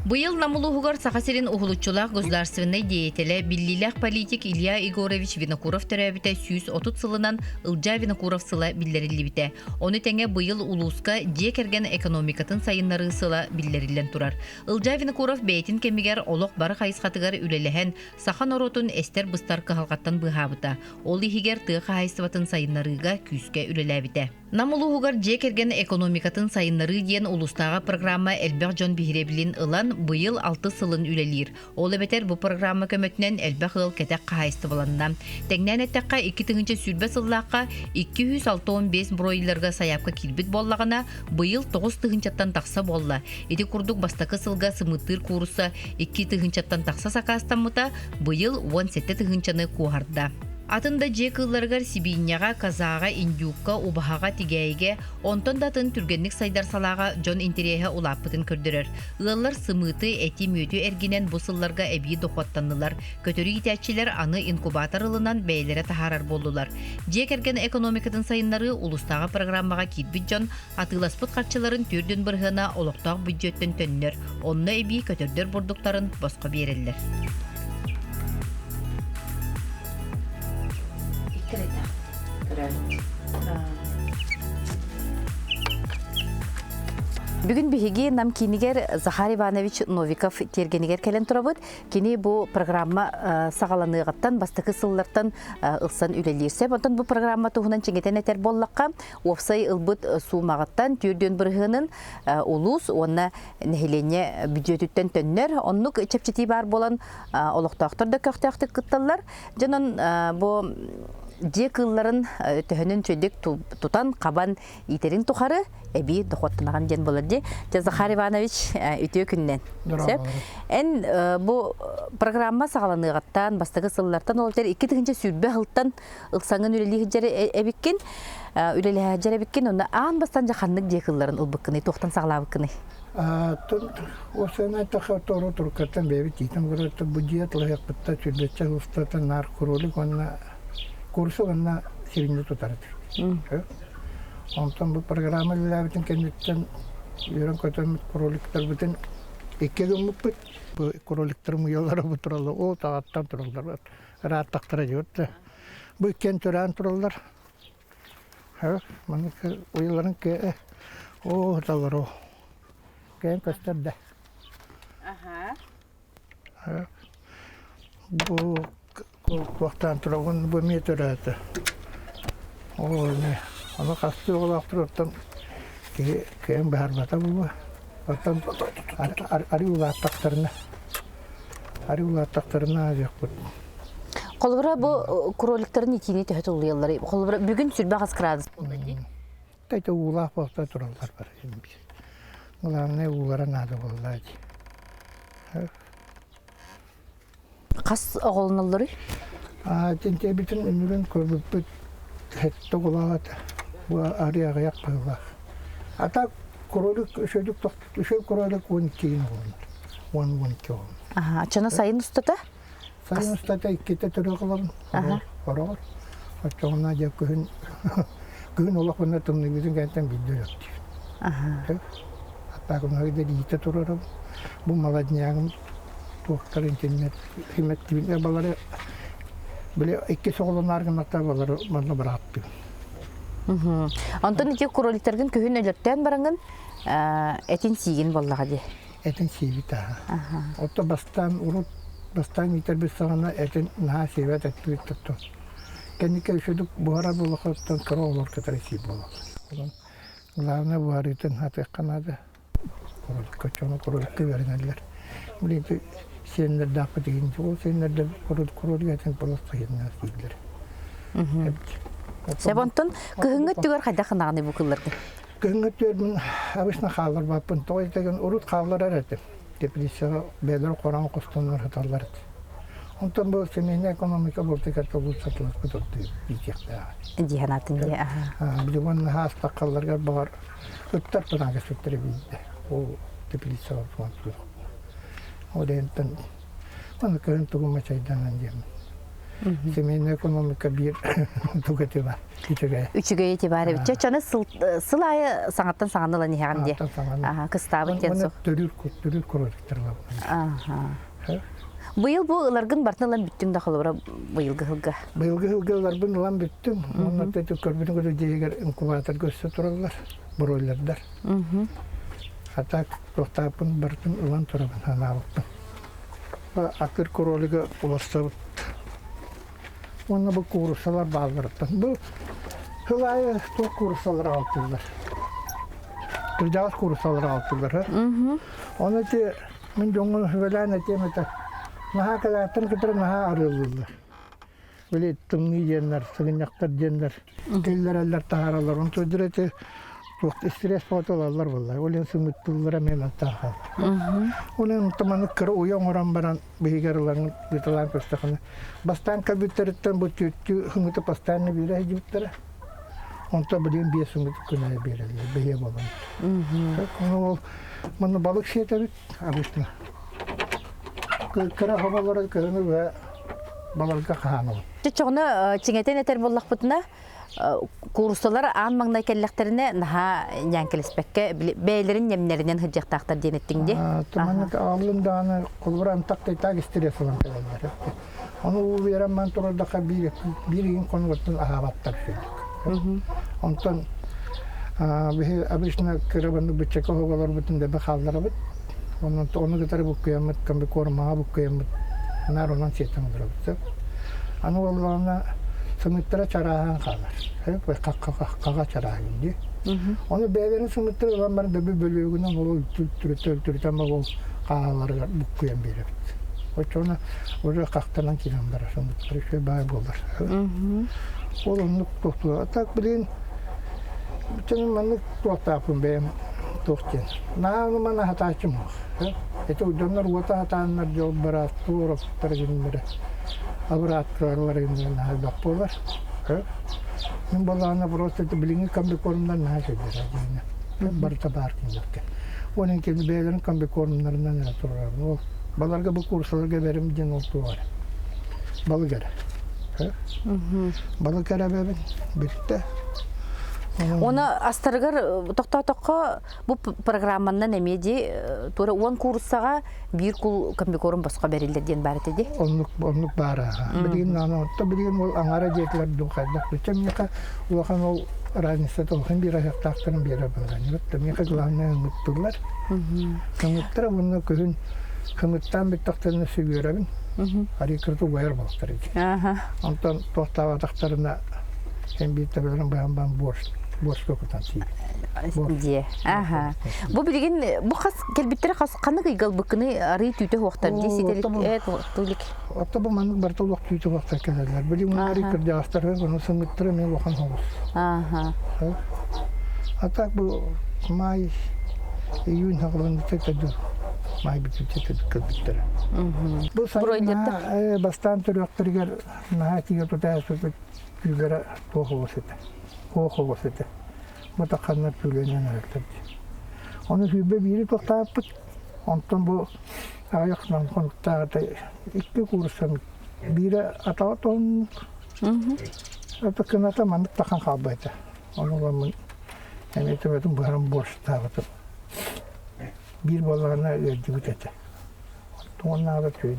Быйыл намулугугар сахасерин ухулуччулах государственной деятеле биллилях политик Илья Егорович Винокуров төрәбите 130 сылынан Ылжа Винокуров сыла биллерилибите. Оны тәңе быйыл улуска же керген экономикатын сайыннары сыла биллерилен турар. Ылжа Винокуров бәйтин кемигер олық бары хайысқатыгар үлелеген сахан оротун эстер быстар кахалгаттан быхабыта. Ол ихигер тыға хайысыватын сайыннарыга күске үлеләбите. Намулугугар же керген экономикатын сайыннары ден улустағы программа Элбек Жон Бихиребилин ылан быйыл 6 сылын үлелир. Ол әбетер бұл программа көмөтінен Элбек ыл кәтәк қайысты боланна. Тәңнән әттәққа 2 тыңынчы сүрбе сыллаққа 265 бройлерға саяпқа килбит боллағына быйыл 9 тыңынчаттан тақса болла. Еті күрдік бастақы сылға сымытыр курса 2 тыңынчаттан тақса сақастамыта быйыл 17 тыңынчаны куарда. Атында жекылларгар Сибиньяға, Казаға, Индюкка, Убахаға тигәйге, онтон датын түргенлік сайдар салаға жон интереге улаппытын көрдірір. Ұлалар сымыты, әти мөті әргенен бұсылларға әбейі доқуаттанылар. Көтөрі итәтчілер аны инкубатор ылынан бәйлері тахарар болдылар. Жек әрген экономикатын сайынлары улыстағы программаға кетбіт жон, атыласпыт қатшыларын түрден бірғына олықтақ бюджеттен төннер. Онны әбейі көтөрдер бұрдықтарын босқа берілдер. Бүгін бігеге нам кинигер Захар Иванович Новиков тергенігер кәлін тұрабыд. Кені бұл программа сағаланығаттан, бастықы сыллардан ұлсан үлелерсе. Бұнтан бұл программа тұғынан чеңетен әтер боллаққа офсай ұлбыд суымағаттан түрден бірғының ұлыс, онына нәхелене бюджеттен төннер. Оннық чәпчеті бар болан олықтақтырды көқтәқті күтталар. Жанын бұл Жекылларын төхінін чөйдік тұтан қабан итерін тұқары әбей доқоттынаған ден болады. Захар Иванович өте күннен. Ән бұл программа сағаланығаттан, бастығы сыллартан олар 2 тігінші сүрбе ғылттан ұлсаңын үлелі жәрі әбіккен, онда ағын бастан жақанлық жекылларын ұлбыққыны, тоқтан сағалабыққыны. Осыны айтаққа тору тұрқаттан бәбі дейтін құратты бұдият лайықпытта сүрбетчі ұстатын нар құролық, курсы ғана севинді тұтарды. Онтан бұл программа ләбітін кәнеттен үйрен көтемет құроликтар бұтын екке көміп бұт. Бұл құроликтар мұйалары бұ тұралды. Ол тағаттан тұралдар. Раттақтыра жөтті. Бұл кен түрән тұралдар. Мұны ұйыларын кәе. О, талар о. Кәен көстерді. Бұл Вақтан тұрағын бөме түрәді. Аны қасты олақ тұраттан кейін бәр бата бұл. Ари улаттақтарына жақ бұд. Қолыбыра бұл құролықтарын екені төхет ұлыялары. Қолыбыра бүгін сүрбе қасқырадыз болды. Тәйті улақ бақта тұралдар бар. Оларына уларын ады болды. Қас оғылыналары? Тенте бітін үнірін көбіп хетті құлағады. Бұл арияға яқ қылақ. Ата құролық үшел құролық 12 олыныр. 12 олыныр. Ачана сайын ұстата? Сайын ұстата 2 түрі қылығын. Қорағыр. Ачағына жа күн олақ бұнда тұмны бізін кәнттен білді өтті. Ата күнағы да дейті тұрарым. Бұл маладнияғым туақтар интернет химеттібінде балары біле 2 соғылын арғынақта балары маңна бір атты. Антон ете құроликтерген көхін өліптен барыңын әтін сейген боллаға де? Әтін сейбі таға. Отта бастан итер біз сағана әтін наға сейбет әтті өттіптім. Кәнеке үшедік бұғара болуқаттан қыра олар кәтірі сейб болуқ. Ғылағына бұғар етін хаты қанады. Құроликке беріңәлілер. Білейді сенлер дақы деген ол сенлерді құролик әтін болуққа едіңіз дейділер. Себонтон көхіңгі түгер қайда қынағыны бұл қылырды? Көхіңгі түгердің әбісіна қалар бапын. Тоғыз деген ұрут қалар әрәді. Депрессияға бәлір қоран қостанлар хаталар әді. Онтан бұл семейні экономика болтекатта бұл сатылық бұтырды бейтекті. Диханатын де. Білігін хастаққаларға бағар өттар тұнағы сөттірі бейді. Ол депрессияға туған Odenten, on köyön tukumma seidan anjem. Семейная экономика bir тугати бар. Кичеге. Үчүгөй тибары бүтчө чаны сылайы саңаттан саңанылан ихаган де. Кыстабы тен Оны сох. төрүр көрөктөр бар. Аха. Быйыл бу ыларгын бартынан бүттүң да холора быйылгы хылга. Быйылгы хылгалар бын лам бүттүм. Оны тетип көрбүнү көрө жегер инкубатор көссө туралар. Бройлердер. Атак тоқтапын бартын улан турабын ханабыптым. Акыр королига уластабыт. Оны бұл курсалар балдырыптын. Бұл хылайы тоқ курсалар алтылар. Түрдағыз курсалар алтылар. Оны те мен жоңын хывелайна темета наха калаттын кытыр наха арылылар. Böyle tımlı jenler, sıgınyaktar jenler, geller eller taharallar. Onu tödürete çok stres fotolarlar vallahi. Olen sımıttıllara men atahal. Onun tamanı kır uyan oran baran behigarların gıtalan köstakını. Bastan kabütteritten bu tüttü hıngıtı pastanını bire hiciptere. Onta bilin bir sımıtı kınaya birerler, behiye baban. Onu bana balık şey tabi, abisna. Kıra havalara kırını ve balığa kahanı. Чоғыны чиңетен етер боллақ бұтына курсталар аң маңнай кәлләқтеріне наға нян келеспекке бәйлерін немнерінен хыджақтақтар денеттіңде? Туманық алындағаны құлбыран тақтайтақ істерес olan кәлелер. Оны ұйыран ман тұрырдақа бірігін қонғыттың ағабаттар сөйлік. Онтан обычно кырабанды bütçeke hoğalar bütün de bakhallara bit. Onu gitarı bu kıyamet, kambi kormağa bu kıyamet. Nar olan şeytan durur. Anı oğlanına sımıttıra çarahan kalır. Hep ve kaka çarahan indi. Onu beylerin sımıttıra olanların da bir bölüğünden o tültürü ama o kağaları bu kıyam biri bit. O çoğuna oraya kaktanan kilamlara sımıttıra şey bağ olur. Olumluk toplu. Atak bilin bütün manlık tuhtapın benim tuhtin. Nağını bana hataçım var. Eti uydunlar vata hatanlar yol bırak, tuğruk tarıgınları. Abratlarlar elinden halbak bolar. Ben balağına prostate bilini kambi korumdan naş eder. Barta barkin yokke. Onun kendi beylerin kambi korumlarından ne turlar. Balarga bu kursalarga verim den oldu var. Balıgara. Balıgara bebek birlikte. Оны астаргар тоқта бұл программаннан әмеде тура 10 курсаға бір кул комбикорын басқа берілдерден бар еді? Онлық бара. Білген анатта білген ол аңара жетілер дұқайдақ. Бүтем меқа олақан ол разница толқын бір аяқтақтарын бері болған. Меқа главное ұмыттылар. Ұмыттыра бұны көзін қымыттан біттақтарына сөйгерабын. Арекірді ойыр болықтар еді. Онтан тоқтава тақтарына hem bir tabilerin bayan boş kokutan şey. Diye. Aha. Bu bilgin bu kas kelbitlere kas kanı kıygal bıkkını arayı tüyte vaktar diye sitelik evet tulik. Hatta bu manlık bartol vakti tüyte vaktar kelerler. Böyle bunları kırdı astar ve bunu sınıttırı men vakan havuz. Aha. Hatta bu may iyun haqlarında tekrar may bütün tekrar kelbitlere. Bu sayın bastan tür vaktırgar nahati tutaya süpet Yüzlere toğu vasıtı. Mutakanlar tüylenen öğretmedi. Onu hübbe biri toktayıptık. Ondan bu ayaklan konukta iki kursan biri atavat olmuş. Ata kınata manık takan kalbaydı. Onu ben emetemedim bu haram borç tavatım. Bir balağına ödüğüt eti. Onlar da tüydü.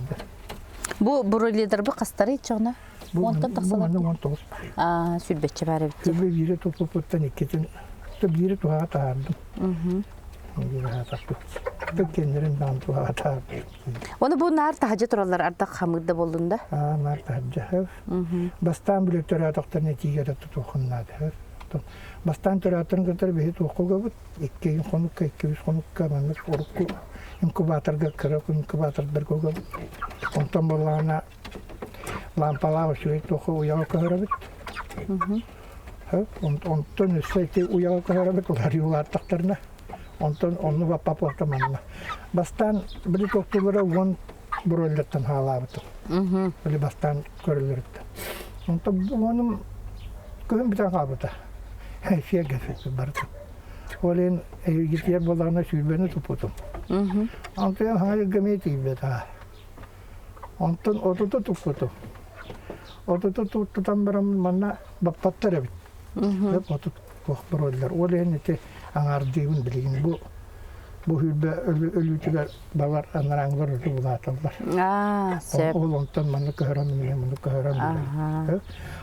Bu broilerler bu kastları hiç ona? Ondan taksalar. Bu 19. Sülbetçi bari bitti. Sülbe biri topuputtan ikitin. Biri tuha taardım. Biri tuha taardım. Tıp kendilerinden tuha taardım. Onu bu nar tahacı turallar artık hamırda bolunda? Nar tahacı. Bastan bile töratokta neticede tutuğunladı. Bastan töratın kadar bir tuğu gabut. 200 konukka, 200 konukka manlık orukku. İnkubatörga kırıp inkubatörler gabut. Ondan bolağına lampalar şöyle toku uyağı kahırabit. Ondan üstelik uyağı kahırabit olar yuvar taktarına. Ondan onu vapap ortamanına. Bastan bir toktulara 10 broilerden halabıtı. Böyle bastan körülürüktü. Ondan onun köyün bir tane kabıtı. Şey geçti bardı. Olen gittiğer bolağına sülbeni tuputum. Ondan hayır gemeti gibi daha. Ondan oturdu tuputum. Отут туттан барам манна баппаттар бит. Отут кохбороллар. Олен эте аңардыгын билген бу хүлбе өлүтүгө балар анараңдар булаталар. Сеп. Ол онтан манна көрөм менен муну көрөм.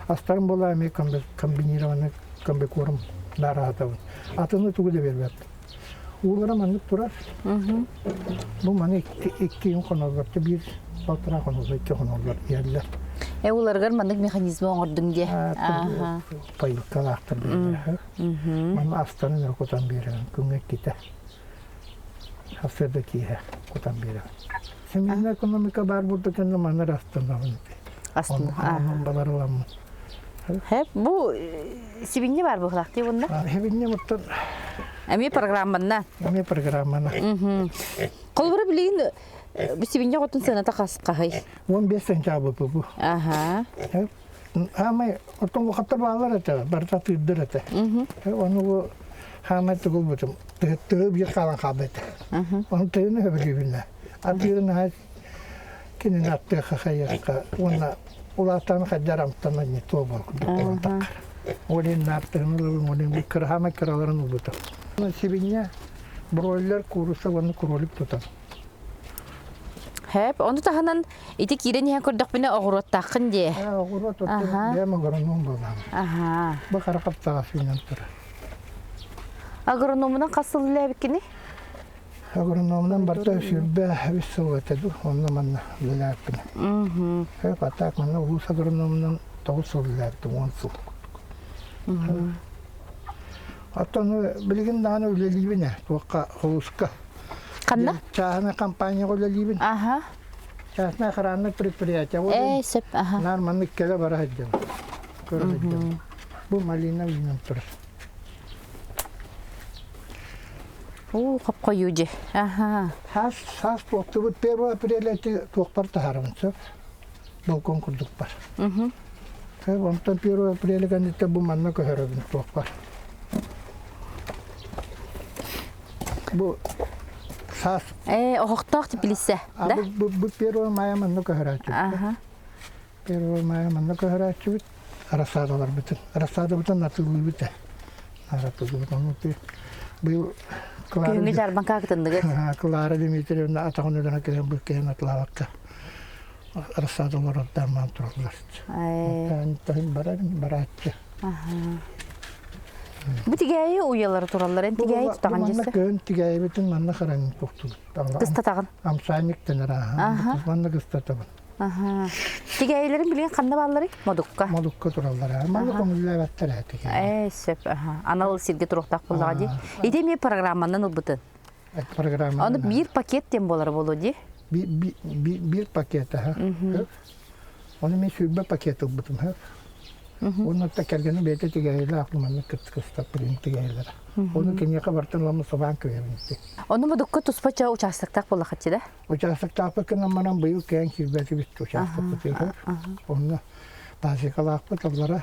Астарым бола эми комбинированный комбикорум даратабын. Атыны тугуде бербет. Улара манны турар. Бу маны 2 конолор, бир балтыра конолор, 2 конолор ярлар. Уларгар мандык механизмы оңордуң де. Пайылкалактыр берер. Мана астаны котан берер. Күңөк ките. Астарды кие котан берер. Семейный экономика бар бурда кенде мана астында. Астында. Баларылам. Хеп, бу сибинне бар бу хлакты бунда? Хебинне муттан. Эми программана. Эми программана. Колбура билин бу сибинне готун саната каскай. 15 сентябрь бу. Хамай отон вакытта балар эте, барта тыддыр эте. Оны хамай тугул бутум. Тыгып якалан кабет. Оны тыгыны хөбүлүбүнө. Атыгын хай кинин атты хахайка. Оны улатан хаджарамтан не то бол. Олен нартын олен бикер хамай караларын бутум. Сибинне бройлер куруса оны куролуп тутам. Хеп, onu tahanan iti kiren ya kurduk bina ogorottaqın de. Ogorot tuttum. Ben agronom bolam. Aha. Bu karakap tağasıyla tur. Agronomuna kasıllı bikini? Agronomdan barta şübbe bir soğutedu. Onunla manna lelapın. Hep atak manna ulus agronomdan tavuk soğulayaptı. Onsu. Hatta onu bilgin daha ne üleliyibine. Tuğka huluska. Kanna? Çağına kampanya üleliyibin. Aha. Çağına karanlık предприятие. Sep. Aha. Narmanlık kele bara hacım. Bu malina bilmem turur. Kap koyucu. Aha. Has tuğuktu bu Peru apreleti tuğukpar taharımın söp. Balkon kurduk var. Ondan Peru apreli kanditte bu manna köhörübün tuğukpar. Bu sas. Oğuqtaq tipilise. Bu Peru maya manna köhörübün. Aha. Peru maya manna köhörübün. Arasadalar bütün. Arasada bütün natırlı bütün. Naratırlı bütün. Bu Köyünge jarban kakıtındıgı. Clara Dimitrievna atağın ödene kelen bu kelen atlavakka. Arasadalar oddan turlar. Ben baratçı. Bu tigayi uyaları turallar. En tigayi tutağın cesi. Manna köyün tigayi bütün manna karanın tuttu. Kıstatağın. Amsaynik denir ha. Manna kıstatağın. Tigayilerin bilin kanna balları? Modukka. Modukka turallar ha. Manna komülle vetter ha tigayi. Sep. Analı silgi turuqtaq bullağı di. İde mi programmandan ılbıtın? Programmandan. Onu bir paket dem bolar bolu di? Bir paket ha. Onu men sübbe paket ılbıtım ha. Onu tekergeni bete tigayiler aklımda kıstap bilin tigayiler. Onu kenya kabartan lama sabah köyümüzde. Onu modukka tuspaça uçasıktaq bullaqatçı da? Uçasıktaq bakın manam bıyık kayan sübbeti bitti uçasık bitti. Onu bazı kalakpı tablara.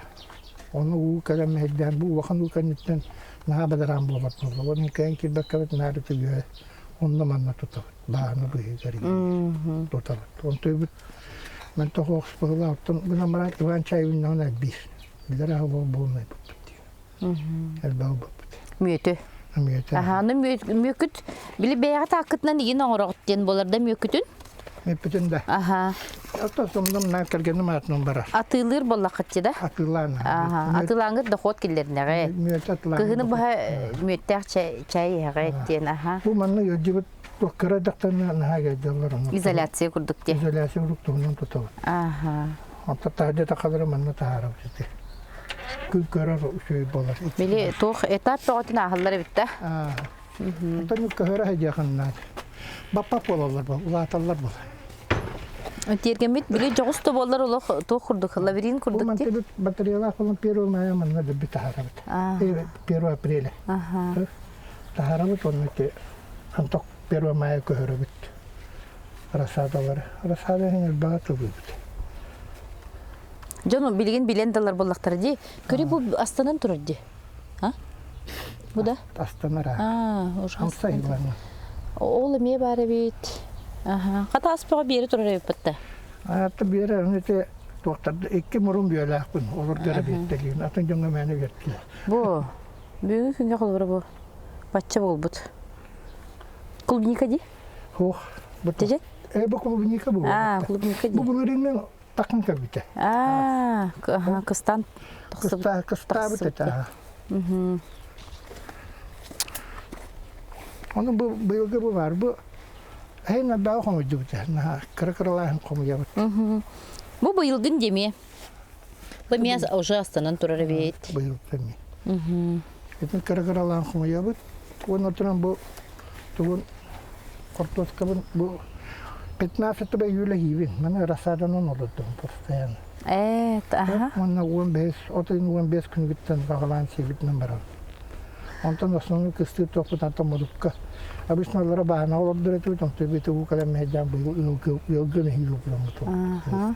Onu u kalem hedden bu vakan u kanitten naha badaran bolat bolu. Onu kayan sübbet kavet narı tüyüyor. Onu manna tutar. Bağını bıyık gari. Tutar. Onu tüybüt. Ben tohuk spıhla attım. Buna maran ivan çayından ona bir. Bilir ha bu bulmayı bu bitti. Elbağı bu bitti. Müyötü. Müyötü. Aha, onu müyöküt. Bili beyağı takıtından iyi oğraq diyen bolar da müyökütün? Müyökütün de. Aha. Hatta sonunda ben kergenim atnım barar. Atılır bollaqatçı da? Atılağın. Aha, atılağın da xot killerine. Müyötü atılağın. Kıhını baha müyöttəq çay yağı diyen. Aha. Bu manna yöcübüt doktora daktan naha geldiler onu. İzolasyon kurduk diye. İzolasyon kurduk tuğundan tutalım. Aha. Hatta tahde takaları manna taharım sizi. Kül körer şey bolar. Bili toğ etap doğatın ahılları bitti. Hatta nükköhöre hediyakanlar. Bapap olarlar bu, ulatallar bu. Tergemit bili joğustu bollar olaq toğ kurduk, labirin Bu kurduk diye. mantıbit bataryalar falan Peru maya manna da bir taharabit. Peru aprili. Taharabit onun ki antok Peru maya köhörübit. Arasadalar. Arasada henüz bağı tübübit. Canım bilgin bilendalar bollaqtары di. Köri bu astanın turur di. Ha? Bu da? Astanara. Oş Hamsa yılanı. Oğlum ye bari bit. Aha. Kata aspağa bir yeri turur evi pıttı. Hatta bir yere önüte Туақтарды екі мұрын бүйеләқпін, олар дәрі беттелейін. Атын жоңға мәні беттілі. Бу. Бүгін күнде қолбыры бу. Батча болбут. Клубника ди? Ох, Тежет? Бұл клубника бұл. Клубника ди. Бұл ұрыңмен тақын көбіті. Кыстан. Қыста бітті. Оның бұйылғы бұл бар. Бұл әйін абдағы қомыды бұты. Кыры-кырылағын қомыды бұты. Бу быйылгын деме. Бу мияз уже астанан турары бейт. Бұйылғы деме. Етін кыры-кырылағын қомыды бұты. Оның отыран бұл туғын қортоскабын бұл 15 июля хивин. Мен расаданын олыдым постоянно. Оны 15 күн күттен бағалан себетінен барам. Онтан основной кысты тоқпыт антон модукка. Обычно олара бағана оларды ретіп, он төбеті ұқалам мәйдан бұл үлгіні хиву бұламы.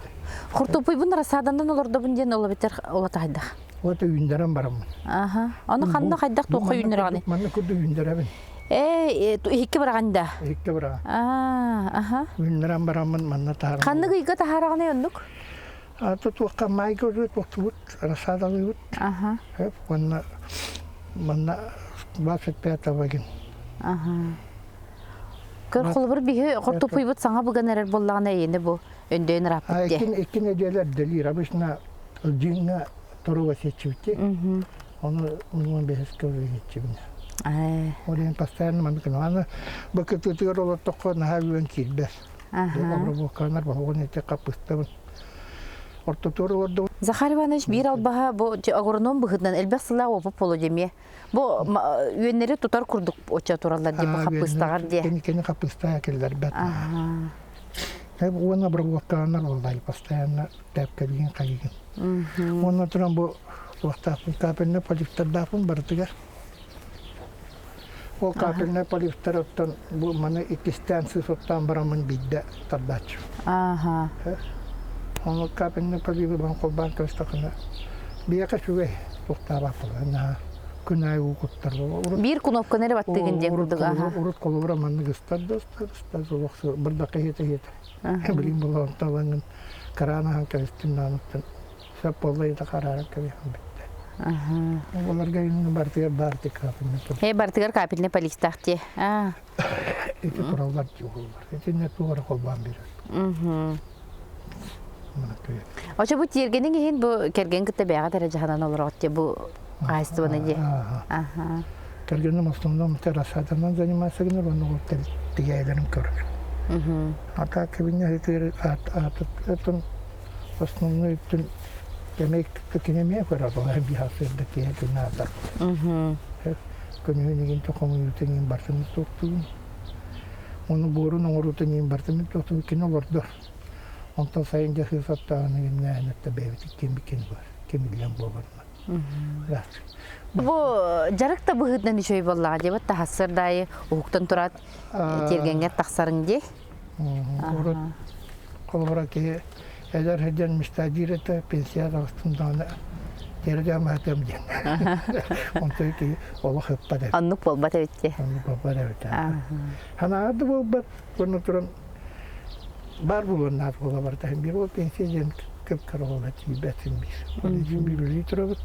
Құртупой бұн расаданын оларды бұнден олы бетер олатайдақ. Олаты үйіндерін барам. Оны қанына қайдақ тоқы үйіндер ағаны? Маны күрді үйіндерін. Екі бірағанда? Екі біраған. Үйіндерін барамын, манна тағарам. Қанны қиға тағарағаны өндік? Тут уаққа майға өт, уақты бұд, расадалы өт. Оны манна 25 ваген. Көр қолыбыр бігі құртупой бұд саңа бұған әрер болағына ені бұл өндейін рапытте? Екен әделер дәлер. Обычно жинға тұруға сетчівітте. Оны 15 көзі сетчівіне. Олен постоянно мамыкын. Аны бұқы тұтығыр олар тоққа наға өен келбәс. Обры болқанар бұл. Оны әте қапыстабын. Ортотуры орды. Захар Иванович бир албаха бу агроном быгыдан элбек сыла опуп боло деме. Бу үйөннери тутар курдук оча туралар деп хапыстагар де. Кени хапыстага келдер бет. Оны бір уаққанар олдай постоянно тәпке деген қайген. Оны тұран бұл уақытапын капельне полифтардапын бардыға. Ол капельне полифтар оттан бұл маны икистенсіз оттан барамын бидді тардачу. Оны капельне полифтар бан қолбан көлістақына. Бияқа шугай тоқтап апылы. Күн ай ұқыттар. Бір кнопка нәрі баттығын де күрдіг. Ұрыт қолы бұра манны ғыстарды ұстады. Бірді қиеті. Білім бұл онталаңын қаранахан кәлістін нанықтын. Сөп болайды қараран кәбейхан бітті. Оларға үйінің бартығар барты капельне. Бартығар капельне полифтақты. Эти құралдар жоғылдар. Эти не туғар қолбан береді. Оча бұл тергенің ең бұл керген күтті бәға тәрі жағынан олар отте бұл қайысты бұны де. Кергенім основном террасаданан занимасыгыныр, оны ол тегейлерім көрір. Ата кабине атын основной үттін демек күтінеме көрір, олар бихасырды кейгін ата. Көнігін тоқымын үтінен барсымыз тоқтығын. Оны борын оңырутын ең барсымыз тоқтығы кен олардар. Онтан сайын жақы саттағаны нәйінетті бәйбеті кем бар, кемілген болғанына. Бұл жарықта бұғыднан үшөй болаға деп, тахасырдайы ұғықтан тұрат тергенге тақсарың де? Қолғыра кей әдер әден мистадир еті пенсияд ағыстындағына тердем әтем ден. Онтай кей олық өппад әбет. Аннық болбат әбетте? Аннық болбат әбет. Хана ады болбат, оны тұрын бар бұлын ат бола бартайын. Bir ол пенсиядан көп қарауға тейбәтін бейс. Оны үшін бір литр өбіт.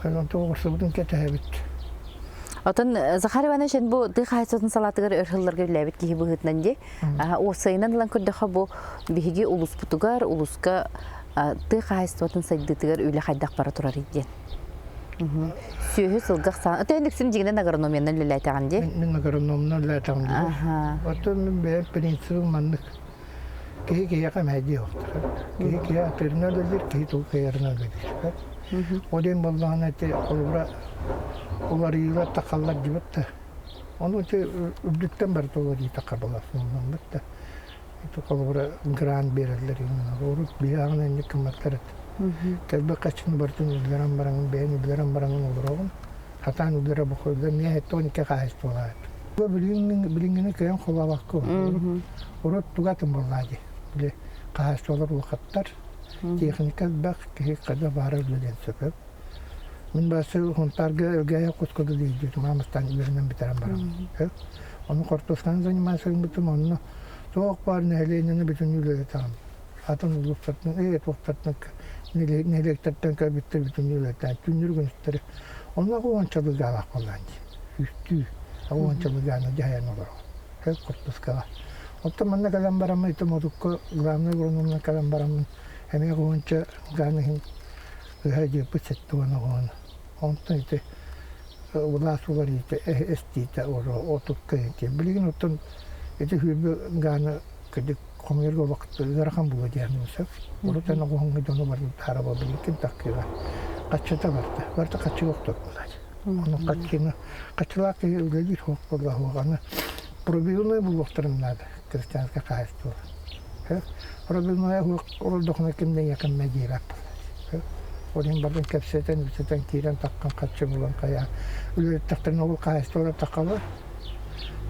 Онты оғырсы бұдың кәті әбет. Отын Захар Иванович бұл дық айсатын салатығыр өрхіллерге біләбет кейі бұғытнан де. Осайынан лан көрдіға бұл бігеге ұлыс бұтығар, ұлысқа дық айсатын сайдытығыр өйлі қайдақ бара тұрар еден. Сүйі сылғақ сан. Өті өндіксін жегінен агрономиянан лөлі айтаған де? Мен агрономынан лөлі айтаған де. Оты мен бәйір принципі маңдық. Кейі қамәйде оқтыр. Кейі атырына өлдер, кейі тұл қайырына өлдер. Оден болдаған әте олар үйіға тақалар жібітті. Оны өте үбдіктен бәрді олар үй тақар боласын ондан бітті. Қолыбыра гран берілдер. Орық бияғын әнде кіматтар әті. Кәлбі қачын бартын үлдерен бараңын, бәйін үлдерен бараңын olur оғын. Хатан үлдері бұқылды, не әтті 12 қағайыз болады. Білінгені көйен қола баққы бар. Орық тұғатын болады. Қағайыз олар ұлқаттар. Техника бақ кейі қада бары үлден сөпіп. Мен басы ғынтарға өлгәйі қосқыды дейді. Мамыстан үйерінен бітерен барам. Оны қортосқан занимасығын бұтым, оны соғық барын әлейінені бүтін үлдері тағым. атын улуттатын туктатын нелектертен кабиттер бүтүн үлөтөн түнүргүнүстөр онна гончалыга акыланды үстү гончалыганы жаян олор куртускала отто манна калам барамы итомодукко главный гронумна калам барамын эме гонча ганын хаҗи путеттуна гон онто ите уласулар ите эстите оро отуккайки билген оттон ите хүбө ганы кеди комерго вакытта гархан було диянысы оротан гонго доно бар тараба билкен таккыга каччата барта каччы октор булат onu kaçılak öyle çok burada hoğanı проблемы bu vakitlerinde Hristiyanlığa karşı var. Problemaya orada kimden yakın mecira. Onun bazı kapseten kiren takkan kaçım olan kaya öyle taktan ol karşı olan takalı.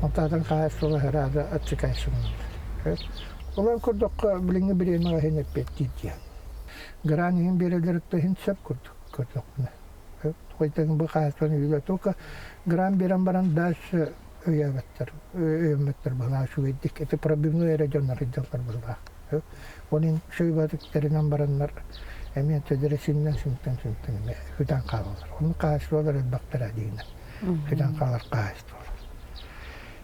Onlardan karşı olan herhalde açık ayşın. Olan kurduk bilinge birine henüz betti. Gran'ın birileri de hinsep kurduk. Koyduğum bu karşılarını yürütüyorsa gran bir ambaran daş öğretmenler bana şu ettik. Ete problemli regionlar hizmetler burada. Onun şey vardıkları ambaranlar emin tedrisinden sünten hüdan kalırlar. Onun karşıları baktera değil. Hüdan kalır karşılar.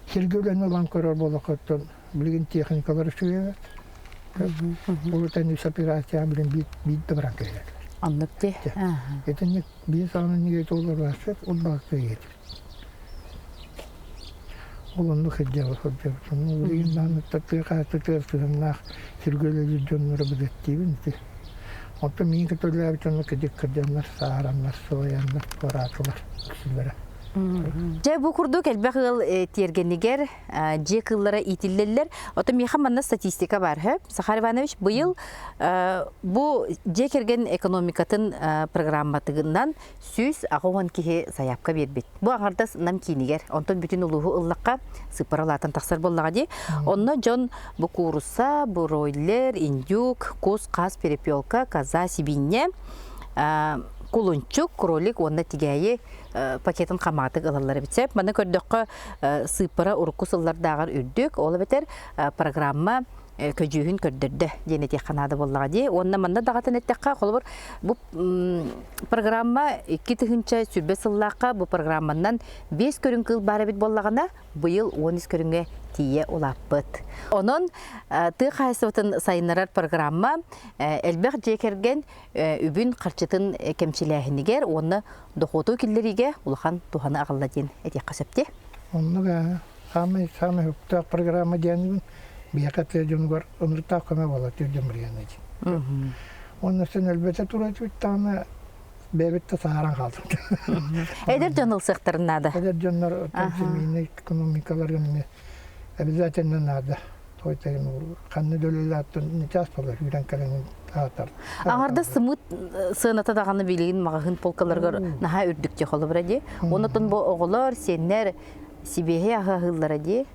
Sirgülen olan karar bolakattan bilgin teknikaları şu evet. Bu tenüs operasyon bilin bir bırakıyor. Anlattı. Yetenek bir sahanın niyeti olur varsa o baktığı yedir. Olanı hıccalı. Bunu bilginden tatlı karşı tırstığında sirgüleci canları bilettiğim ki. Orta miyin katırlar bir canlı kıcık kırcanlar, sağıranlar, soğuyanlar, koratırlar kişilere. Жай бу курдук элбек ыл тергенигер же кыллара итиллелер. Ото меха манна статистика бар. Сахар Иванович быйыл бу же керген экономикатын программатыгынан сүз агуан кихи саяпка бербит. Бу аңарда нам кинигер. Онтон бүтүн улугу ыллакка сыпаралатын таксар боллага ди. Онно жон бу куруса, бу ройлер, индюк, кус, каз, перепелка, коза, сибинне, кулунчук, кролик, онна тигәйе пакетін қаматық ылалары бітсеп. Маны көрдіққа сыпыра ұрқысылар дағар үрдік. Олы бітер программа көжүйін көрдірді. Денеті қанады боллаға де. Онна манда дағатын әттіққа қолы бір. Бұл программа 2 түхінші сүрбе сыллаққа бұл программаннан 5 көрін қыл бары бет боллағына бұйыл 10 көрінге тие олаппыт. Onun tığ xayısıvıtın sayınlarar programma elbək jekерген übün qarçıtın kemçiləhiniger onu doxotu killerige ulxan tuhana ağılladın eti qasıpti. Onu da sami hukta programma diyenin bir katlıcım var. Onu takıma bola türdüm riyanıcı. Onun için elbette turacı bir tane bebette saharan kaldım. Eder canıl sıqtırın nada? Eder canlar temsilini ekonomikalar yönüne zaten nada. Toytayım kanlı dölüyle attın ne çalışmalar yüren kalenin atar. Ağarda sımıt sığınata dağını bilgin mağahın polkalarga naha ürdükçe kolu bıradi. Onutun bu oğular, senler Sibihe ağahıllara di.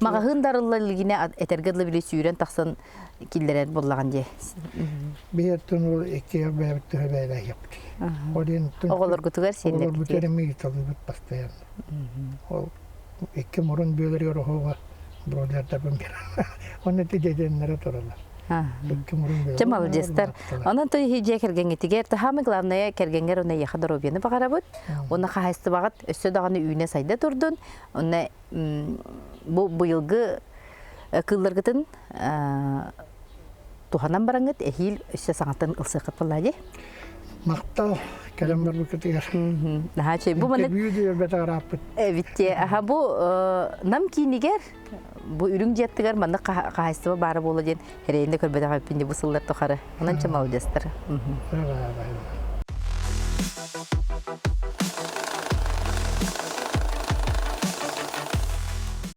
Mağahın darılılığına etergedli bile süren taksan killere bollağın di. Bir yerden o iki bebekte böyle yaptı. Oğular kutugar senler. Oğular bütünümü yitaldı bastayan. O iki morun böyleri hava broder da ben bir. Onu ticedenlere toralar. Cemal jestar. Ondan то hije kergengetiger tahamı главное kergenger ona yaxadar obiyeni bagarabut. Ona xahasты багат өссө даганы үйүнө сайда турдун. Ona bu yılgı kıllargıtın tuhanan barangıt ehil өссө саңатын ылсыкыт буллади. Makta kelamlar bu ketiger. Daha şey bu bana büyüdü beta rapıt. Evet aha bu nam kiniger bu ürün jettiger manda kahaysı bara bolajın hereyinde körbede kapinde bu sıllar tokarı. Ondan çamal jestir.